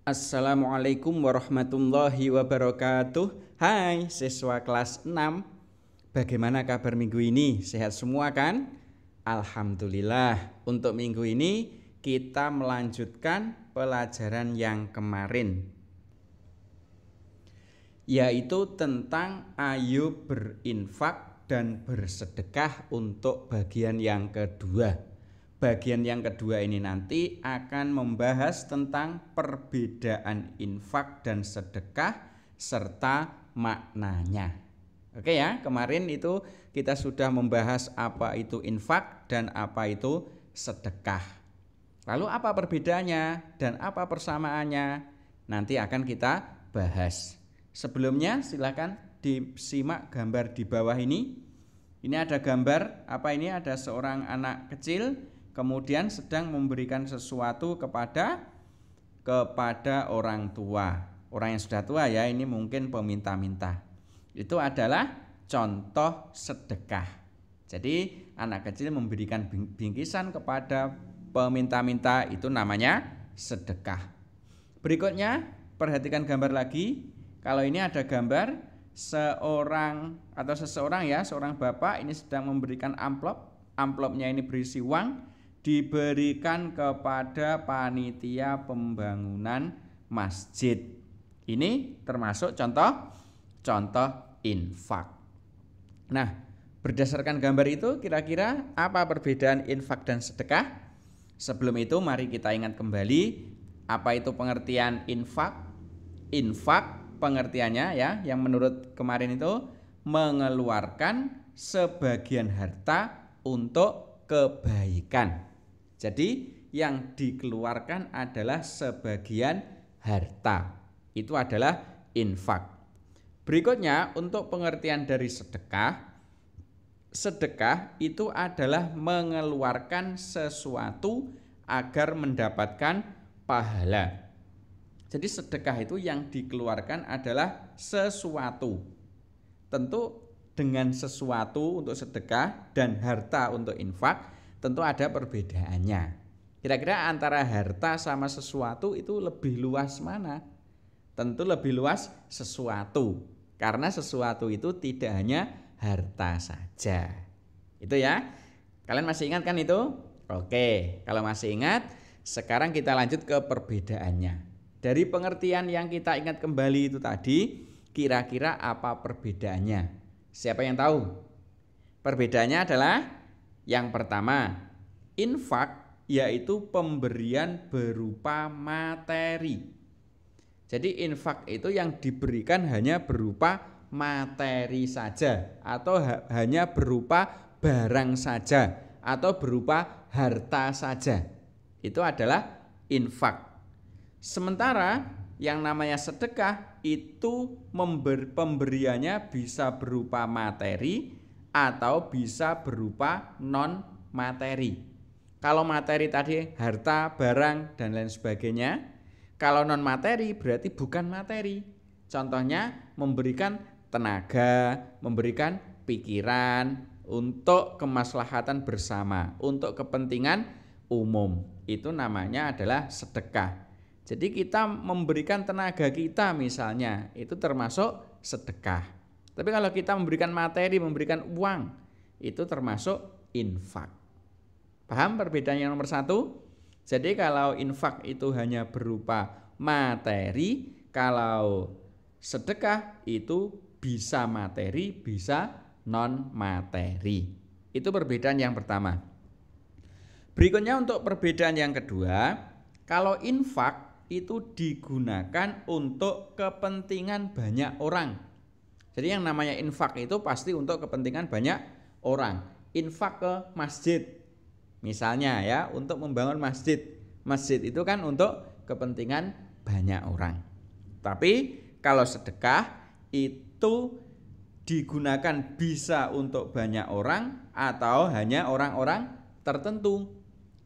Assalamualaikum warahmatullahi wabarakatuh. Hai siswa kelas 6. Bagaimana kabar minggu ini? Sehat semua kan? Alhamdulillah. Untuk minggu ini kita melanjutkan pelajaran yang kemarin, yaitu tentang ayo berinfak dan bersedekah untuk bagian yang kedua. Bagian yang kedua ini nanti akan membahas tentang perbedaan infak dan sedekah serta maknanya. Oke ya, kemarin itu kita sudah membahas apa itu infak dan apa itu sedekah. Lalu apa perbedaannya dan apa persamaannya? Nanti akan kita bahas. Sebelumnya silakan disimak gambar di bawah ini. Ini ada gambar, apa ini? Ada seorang anak kecil kemudian sedang memberikan sesuatu kepada orang tua. Orang yang sudah tua ya, ini mungkin peminta-minta. Itu adalah contoh sedekah. Jadi anak kecil memberikan bingkisan kepada peminta-minta, itu namanya sedekah. Berikutnya perhatikan gambar lagi. Kalau ini ada gambar seorang bapak ini sedang memberikan amplop. Amplopnya ini berisi uang, diberikan kepada panitia pembangunan masjid. Ini termasuk contoh infak. Nah, berdasarkan gambar itu kira-kira apa perbedaan infak dan sedekah? Sebelum itu mari kita ingat kembali apa itu pengertian infak. Infak pengertiannya ya, yang menurut kemarin itu mengeluarkan sebagian harta untuk kebaikan. Jadi yang dikeluarkan adalah sebagian harta. Itu adalah infak. Berikutnya untuk pengertian dari sedekah. Sedekah itu adalah mengeluarkan sesuatu agar mendapatkan pahala. Jadi sedekah itu yang dikeluarkan adalah sesuatu. Tentu dengan sesuatu untuk sedekah dan harta untuk infak tentu ada perbedaannya. Kira-kira antara harta sama sesuatu itu lebih luas mana? Tentu lebih luas sesuatu. Karena sesuatu itu tidak hanya harta saja. Itu ya. Kalian masih ingat kan itu? Oke, kalau masih ingat, sekarang kita lanjut ke perbedaannya. Dari pengertian yang kita ingat kembali itu tadi, kira-kira apa perbedaannya? Siapa yang tahu? Perbedaannya adalah yang pertama, infak yaitu pemberian berupa materi. Jadi infak itu yang diberikan hanya berupa materi saja, atau hanya berupa barang saja, atau berupa harta saja. Itu adalah infak. Sementara yang namanya sedekah itu pemberiannya bisa berupa materi atau bisa berupa non materi. Kalau materi tadi harta, barang dan lain sebagainya. Kalau non materi berarti bukan materi. Contohnya memberikan tenaga, memberikan pikiran untuk kemaslahatan bersama, untuk kepentingan umum. Itu namanya adalah sedekah. Jadi kita memberikan tenaga kita misalnya, itu termasuk sedekah. Tapi kalau kita memberikan materi, memberikan uang, itu termasuk infak. Paham perbedaannya yang nomor satu? Jadi kalau infak itu hanya berupa materi, kalau sedekah itu bisa materi, bisa non materi. Itu perbedaan yang pertama. Berikutnya untuk perbedaan yang kedua, kalau infak itu digunakan untuk kepentingan banyak orang. Jadi yang namanya infak itu pasti untuk kepentingan banyak orang. Infak ke masjid misalnya ya, untuk membangun masjid. Masjid itu kan untuk kepentingan banyak orang. Tapi kalau sedekah itu digunakan bisa untuk banyak orang atau hanya orang-orang tertentu.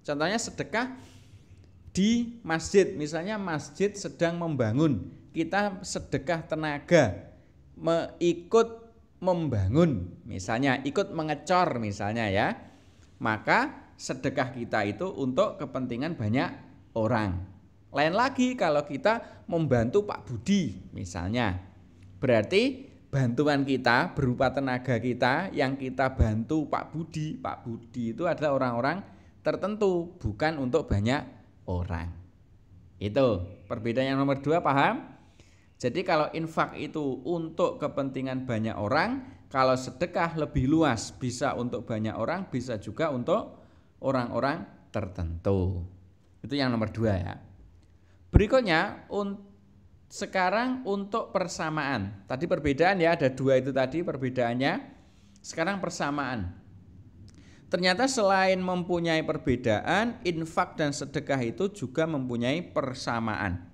Contohnya sedekah di masjid, misalnya masjid sedang membangun, kita sedekah tenaga ikut membangun, misalnya ikut mengecor misalnya ya, maka sedekah kita itu untuk kepentingan banyak orang. Lain lagi kalau kita membantu Pak Budi misalnya. Berarti bantuan kita berupa tenaga kita yang kita bantu Pak Budi. Pak Budi itu adalah orang-orang tertentu, bukan untuk banyak orang. Itu perbedaan yang nomor 2, paham? Jadi kalau infak itu untuk kepentingan banyak orang, kalau sedekah lebih luas, bisa untuk banyak orang, bisa juga untuk orang-orang tertentu. Itu yang nomor 2 ya. Berikutnya sekarang untuk persamaan. Tadi perbedaan ya, ada 2 itu tadi perbedaannya. Sekarang persamaan. Ternyata selain mempunyai perbedaan, infak dan sedekah itu juga mempunyai persamaan.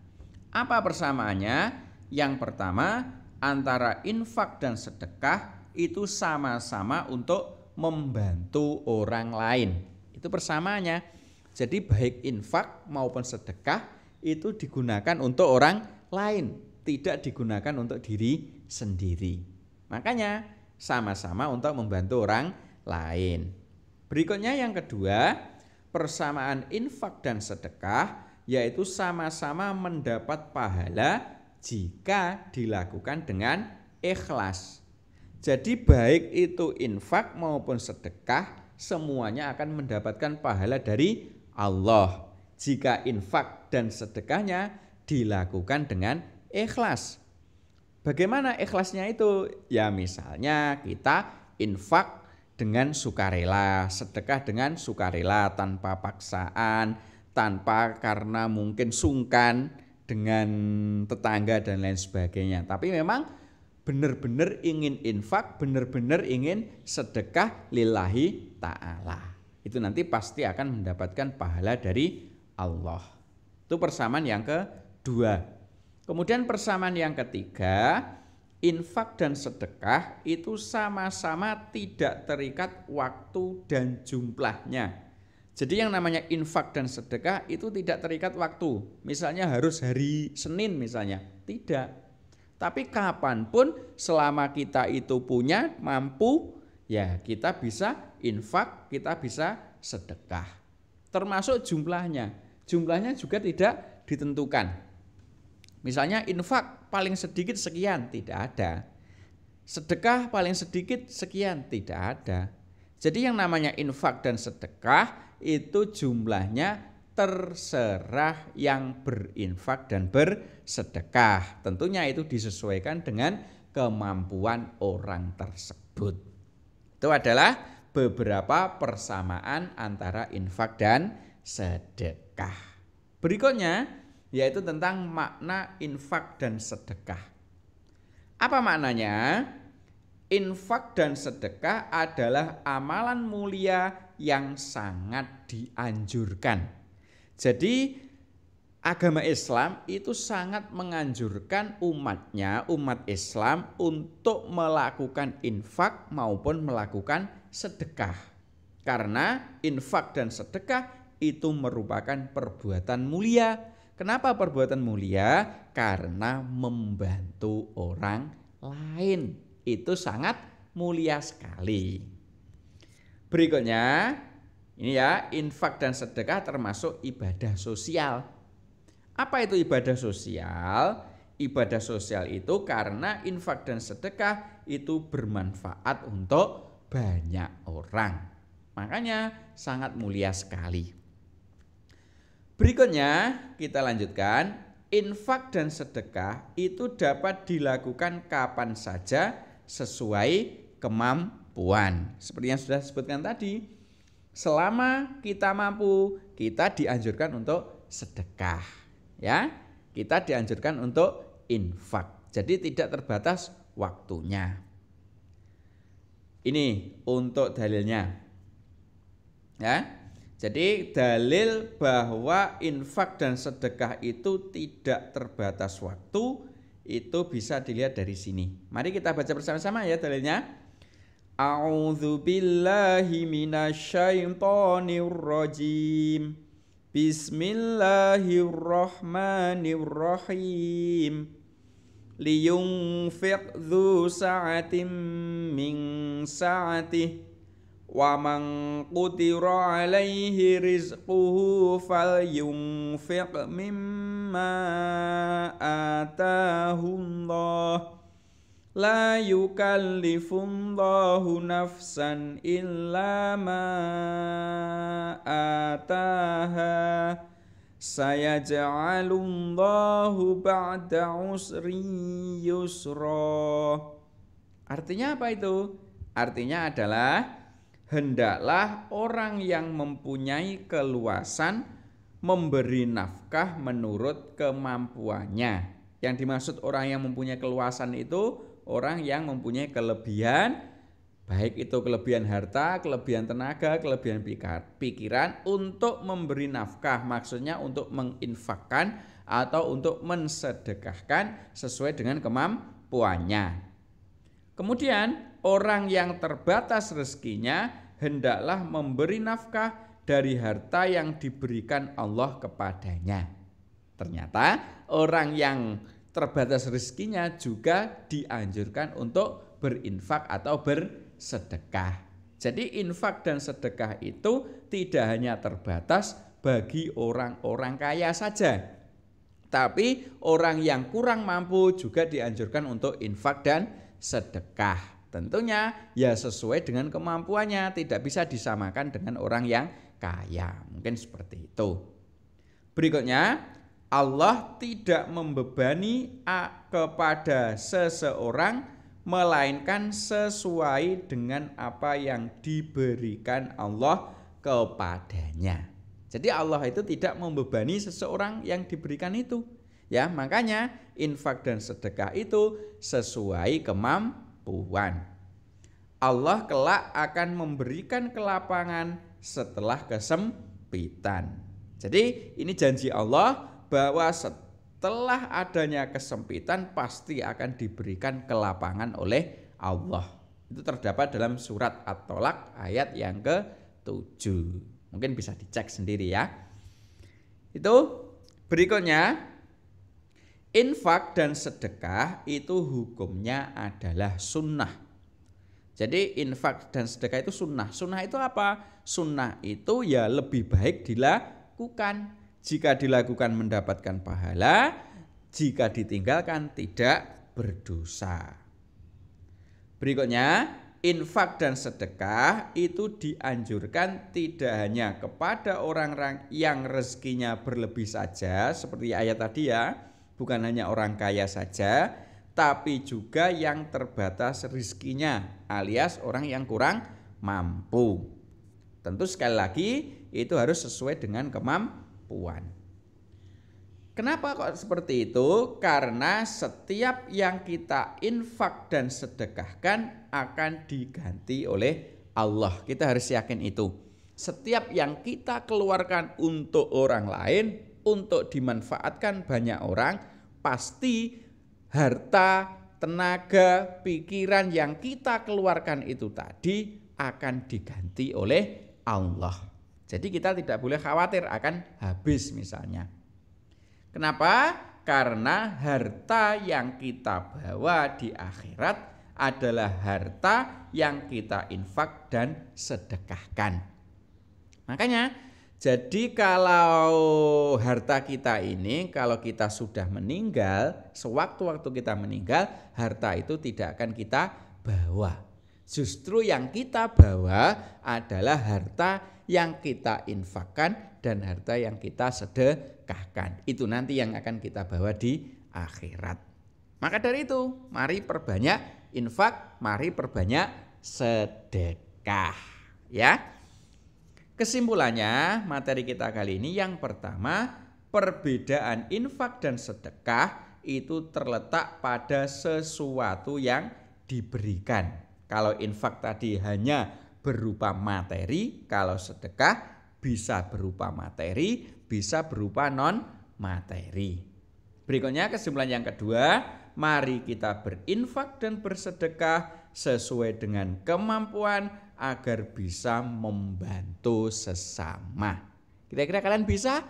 Apa persamaannya? Yang pertama, antara infak dan sedekah itu sama-sama untuk membantu orang lain. Itu persamaannya. Jadi baik infak maupun sedekah itu digunakan untuk orang lain, tidak digunakan untuk diri sendiri. Makanya sama-sama untuk membantu orang lain. Berikutnya yang kedua, persamaan infak dan sedekah yaitu sama-sama mendapat pahala jika dilakukan dengan ikhlas. Jadi baik itu infak maupun sedekah semuanya akan mendapatkan pahala dari Allah jika infak dan sedekahnya dilakukan dengan ikhlas. Bagaimana ikhlasnya itu? Ya misalnya kita infak dengan sukarela, sedekah dengan sukarela tanpa paksaan, tanpa karena mungkin sungkan dengan tetangga dan lain sebagainya. Tapi memang benar-benar ingin infak, benar-benar ingin sedekah lillahi ta'ala. Itu nanti pasti akan mendapatkan pahala dari Allah. Itu persamaan yang kedua. Kemudian persamaan yang ketiga, infak dan sedekah itu sama-sama tidak terikat waktu dan jumlahnya. Jadi yang namanya infak dan sedekah itu tidak terikat waktu. Misalnya harus hari Senin misalnya, tidak. Tapi kapanpun selama kita itu punya, mampu, ya kita bisa infak, kita bisa sedekah. Termasuk jumlahnya. Jumlahnya juga tidak ditentukan. Misalnya infak paling sedikit sekian, tidak ada. Sedekah paling sedikit sekian, tidak ada. Jadi yang namanya infak dan sedekah itu jumlahnya terserah yang berinfak dan bersedekah. Tentunya itu disesuaikan dengan kemampuan orang tersebut. Itu adalah beberapa persamaan antara infak dan sedekah. Berikutnya yaitu tentang makna infak dan sedekah. Apa maknanya? Infak dan sedekah adalah amalan mulia yang sangat dianjurkan. Jadi agama Islam itu sangat menganjurkan umatnya, umat Islam untuk melakukan infak maupun melakukan sedekah. Karena infak dan sedekah itu merupakan perbuatan mulia. Kenapa perbuatan mulia? Karena membantu orang lain. Itu sangat mulia sekali. Berikutnya, ini ya, infak dan sedekah termasuk ibadah sosial. Apa itu ibadah sosial? Ibadah sosial itu karena infak dan sedekah itu bermanfaat untuk banyak orang. Makanya sangat mulia sekali. Berikutnya kita lanjutkan, infak dan sedekah itu dapat dilakukan kapan saja sesuai kemampuan. Seperti yang sudah disebutkan tadi, selama kita mampu, kita dianjurkan untuk sedekah. Ya, kita dianjurkan untuk infak. Jadi tidak terbatas waktunya. Ini untuk dalilnya. Ya. Jadi dalil bahwa infak dan sedekah itu tidak terbatas waktu itu bisa dilihat dari sini. Mari kita baca bersama-sama ya dalilnya. A'udzu billahi minasyaitonir rajim. Bismillahirrahmanirrahim. Liyunfiq dzu sa'atin min sa'atihi Wa man qudira alaihi rizquhu falyunfiq mimma atahullah la yukallifullahu nafsan illa ma ataha sayaj'alullahu ba'da usri yusra. Artinya apa itu? Artinya adalah hendaklah orang yang mempunyai keluasan memberi nafkah menurut kemampuannya. Yang dimaksud orang yang mempunyai keluasan itu orang yang mempunyai kelebihan, baik itu kelebihan harta, kelebihan tenaga, kelebihan pikiran untuk memberi nafkah. Maksudnya untuk menginfakkan atau untuk mensedekahkan sesuai dengan kemampuannya. Kemudian orang yang terbatas rezekinya hendaklah memberi nafkah dari harta yang diberikan Allah kepadanya. Ternyata orang yang terbatas rezekinya juga dianjurkan untuk berinfak atau bersedekah. Jadi infak dan sedekah itu tidak hanya terbatas bagi orang-orang kaya saja, tapi orang yang kurang mampu juga dianjurkan untuk infak dan sedekah. Tentunya ya sesuai dengan kemampuannya, tidak bisa disamakan dengan orang yang kaya. Mungkin seperti itu. Berikutnya, Allah tidak membebani kepada seseorang melainkan sesuai dengan apa yang diberikan Allah kepadanya. Jadi Allah itu tidak membebani seseorang yang diberikan itu. Ya, makanya infak dan sedekah itu sesuai kemampuan. Allah kelak akan memberikan kelapangan setelah kesempitan. Jadi ini janji Allah bahwa setelah adanya kesempitan pasti akan diberikan kelapangan oleh Allah. Itu terdapat dalam surat At-Tolak ayat yang ke-7. Mungkin bisa dicek sendiri ya. Itu berikutnya, infak dan sedekah itu hukumnya adalah sunnah. Jadi infak dan sedekah itu sunnah. Sunnah itu apa? Sunnah itu ya lebih baik dilakukan. Jika dilakukan mendapatkan pahala, jika ditinggalkan tidak berdosa. Berikutnya, infak dan sedekah itu dianjurkan tidak hanya kepada orang-orang yang rezekinya berlebih saja, seperti ayat tadi ya, bukan hanya orang kaya saja, tapi juga yang terbatas rezekinya, alias orang yang kurang mampu. Tentu sekali lagi itu harus sesuai dengan kemampuan. Kenapa kok seperti itu? Karena setiap yang kita infak dan sedekahkan akan diganti oleh Allah. Kita harus yakin itu. Setiap yang kita keluarkan untuk orang lain, untuk dimanfaatkan banyak orang, pasti harta, tenaga, pikiran yang kita keluarkan itu tadi akan diganti oleh Allah. Jadi kita tidak boleh khawatir akan habis misalnya. Kenapa? Karena harta yang kita bawa di akhirat adalah harta yang kita infak dan sedekahkan. Makanya, jadi kalau harta kita ini, kalau kita sudah meninggal, sewaktu-waktu kita meninggal, harta itu tidak akan kita bawa. Justru yang kita bawa adalah harta yang kita infakkan dan harta yang kita sedekahkan. Itu nanti yang akan kita bawa di akhirat. Maka dari itu, mari perbanyak infak, mari perbanyak sedekah. Ya. Kesimpulannya, materi kita kali ini yang pertama, perbedaan infak dan sedekah itu terletak pada sesuatu yang diberikan. Kalau infak tadi hanya berupa materi, kalau sedekah bisa berupa materi, bisa berupa non-materi. Berikutnya kesimpulan yang kedua, mari kita berinfak dan bersedekah sesuai dengan kemampuan agar bisa membantu sesama. Kira-kira kalian bisa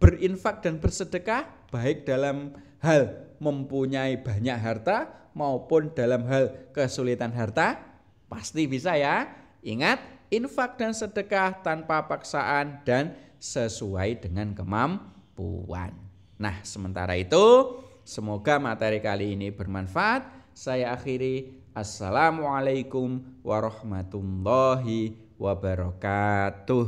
berinfak dan bersedekah baik dalam hal mempunyai banyak harta maupun dalam hal kesulitan harta? Pasti bisa ya. Ingat, infak dan sedekah tanpa paksaan dan sesuai dengan kemampuan. Nah, sementara itu, semoga materi kali ini bermanfaat. Saya akhiri. Assalamualaikum warahmatullahi wabarakatuh.